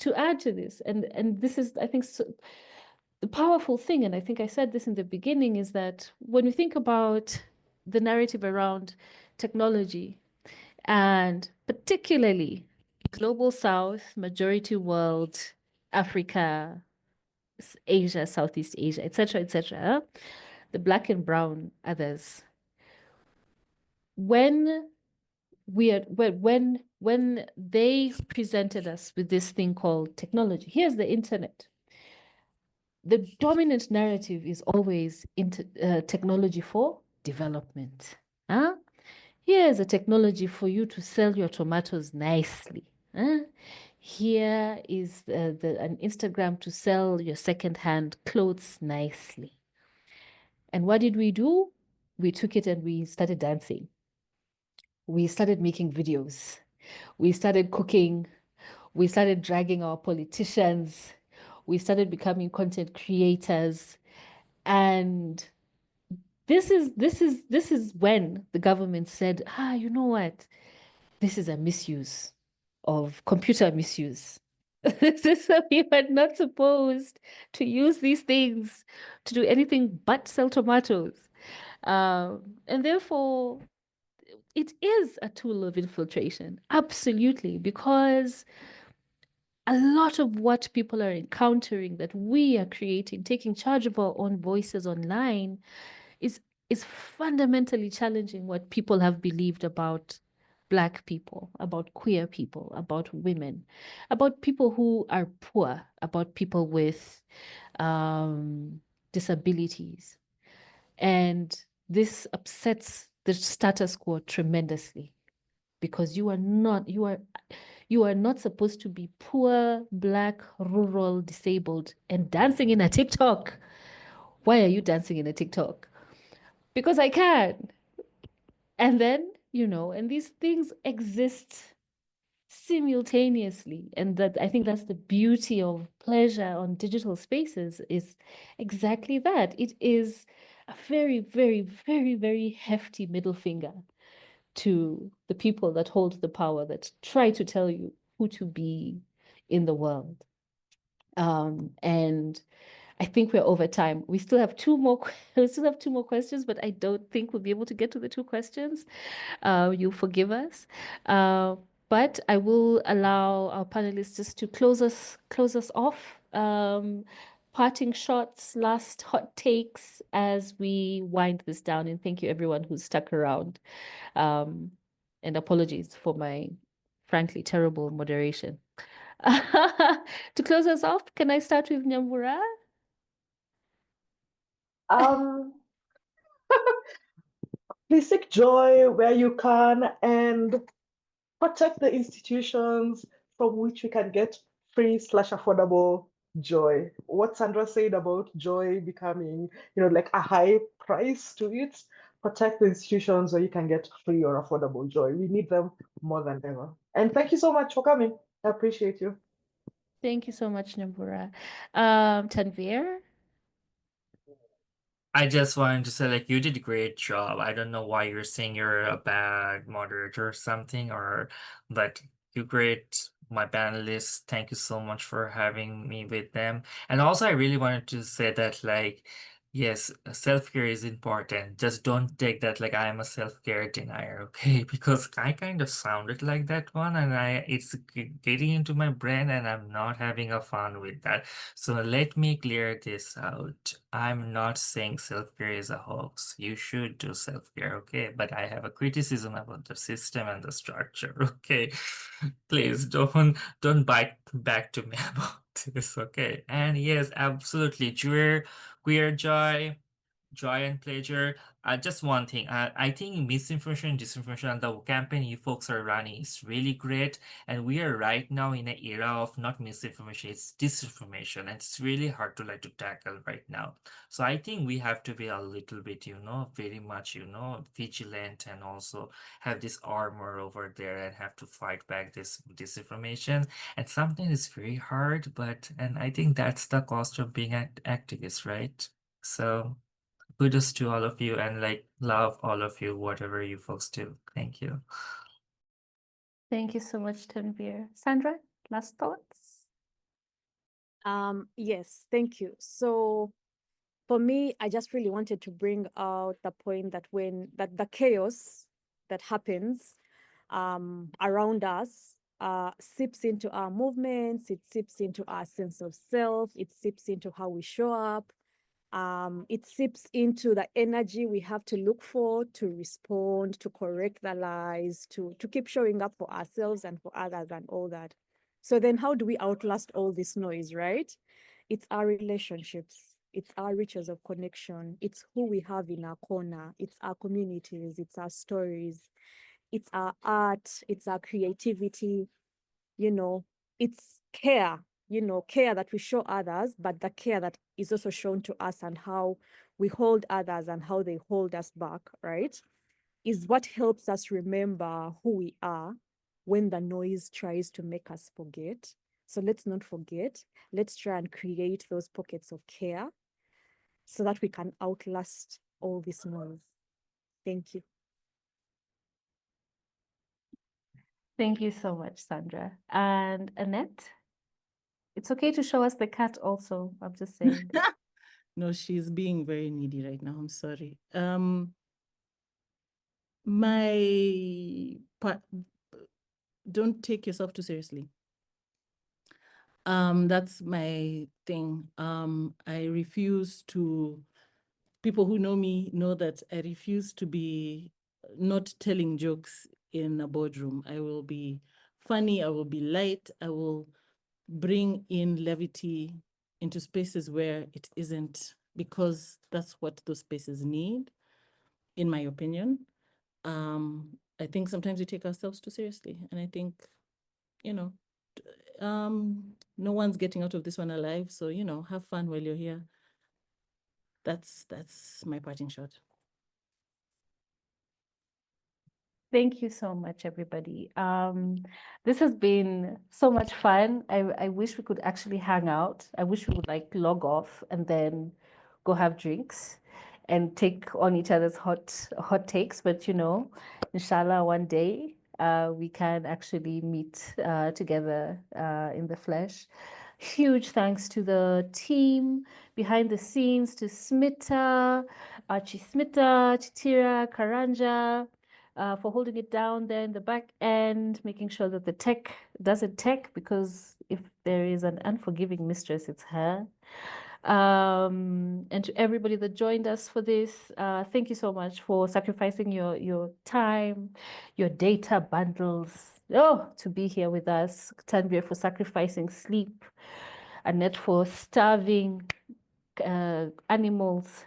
to add to this, and this is, I think, so, the powerful thing, and I think I said this in the beginning, is that when we think about the narrative around technology, and particularly global South, majority world, Africa, Asia, Southeast Asia, etc., the black and brown others, when when they presented us with this thing called technology, here's the internet. The dominant narrative is always technology for development. Huh? Here's a technology for you to sell your tomatoes nicely. Huh? Here is an Instagram to sell your secondhand clothes nicely. And what did we do? We took it and we started dancing. We started making videos. We started cooking. We started dragging our politicians. We started becoming content creators. And this is when the government said, you know what? This is a misuse of computer misuse. We were not supposed to use these things to do anything but sell tomatoes. And therefore, it is a tool of infiltration, absolutely, because a lot of what people are encountering, that we are creating, taking charge of our own voices online, is fundamentally challenging what people have believed about Black people, about queer people, about women, about people who are poor, about people with disabilities. And this upsets the status quo tremendously, because you are not supposed to be poor, Black, rural, disabled, and dancing in a TikTok. Why are you dancing in a TikTok? Because I can. And then, and these things exist simultaneously. And that, I think that's the beauty of pleasure on digital spaces, is exactly that. It is a very, very, very, very hefty middle finger to the people that hold the power, that try to tell you who to be in the world. And I think we're over time. We still have two more questions, but I don't think we'll be able to get to the two questions. You'll forgive us. But I will allow our panelists just to close us off. Parting shots, last hot takes as we wind this down. And thank you everyone who's stuck around. And apologies for my frankly terrible moderation. To close us off, can I start with Nyambura? Um, Please seek joy where you can and protect the institutions from which we can get free/affordable joy. What Sandra said about joy becoming, like a high price to it, protect the institutions where you can get free or affordable joy. We need them more than ever. And thank you so much for coming. I appreciate you. Thank you so much, Nyambura. Tanvir? I just wanted to say, like, you did a great job. I don't know why you're saying you're a bad moderator or something, but you great. My panelists, thank you so much for having me with them. And also, I really wanted to say that, like, yes, self-care is important. Just don't take that like I am a self-care denier, okay? Because I kind of sounded like that one, and it's getting into my brain, and I'm not having a fun with that. So let me clear this out. I'm not saying self-care is a hoax. You should do self-care, okay? But I have a criticism about the system and the structure, okay? Please don't bite back to me about this, okay? And yes, absolutely. Queer joy and pleasure. Just one thing. I think misinformation, disinformation, and the campaign you folks are running is really great. And we are right now in an era of not misinformation, it's disinformation. And it's really hard to tackle right now. So I think we have to be a little bit, very much, vigilant, and also have this armor over there and have to fight back this disinformation. And something is very hard, and I think that's the cost of being an activist, right? So kudos to all of you, and like love all of you, whatever you folks do. Thank you. Thank you so much, Tanvir. Sandra, last thoughts? Yes, thank you. So for me, I just really wanted to bring out the point that the chaos that happens around us seeps into our movements, it seeps into our sense of self, it seeps into how we show up, it seeps into the energy we have to look for to respond, to correct the lies, to keep showing up for ourselves and for others and all that. So then how do we outlast all this noise, right? It's our relationships, it's our rituals of connection, it's who we have in our corner, it's our communities, it's our stories, it's our art, it's our creativity, you know, it's care, care that we show others, but the care that is also shown to us and how we hold others and how they hold us back, right? Is what helps us remember who we are when the noise tries to make us forget. So let's not forget. Let's try and create those pockets of care so that we can outlast all this noise. Thank you. Thank you so much, Sandra. And Annette, it's okay to show us the cat also. I'm just saying. No, she's being very needy right now. I'm sorry. My part, don't take yourself too seriously. That's my thing. I refuse to, people who know me know that I refuse to be not telling jokes in a boardroom. I will be funny, I will be light, I will bring in levity into spaces where it isn't, because that's what those spaces need, in my opinion. I think sometimes we take ourselves too seriously, and I think, no one's getting out of this one alive, so have fun while you're here. That's my parting shot. Thank you so much, everybody. This has been so much fun. I wish we could actually hang out. I wish we would log off and then go have drinks and take on each other's hot takes. But inshallah, one day we can actually meet together in the flesh. Huge thanks to the team behind the scenes, to Smita, Smita, Chitira, Karanja, for holding it down there in the back end, making sure that the tech doesn't tech, because if there is an unforgiving mistress, it's her. And to everybody that joined us for this, thank you so much for sacrificing your time, your data bundles, to be here with us. Tanvir for sacrificing sleep, Annette for starving animals,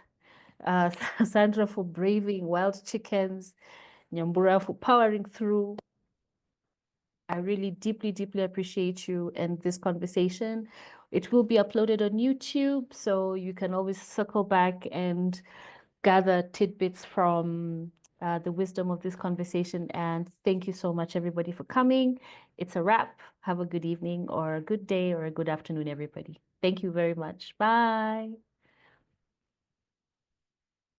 Sandra for braving wild chickens, Nyambura for powering through. I really deeply, deeply appreciate you and this conversation. It will be uploaded on YouTube, so you can always circle back and gather tidbits from the wisdom of this conversation. And thank you so much, everybody, for coming. It's a wrap. Have a good evening or a good day or a good afternoon, everybody. Thank you very much. Bye.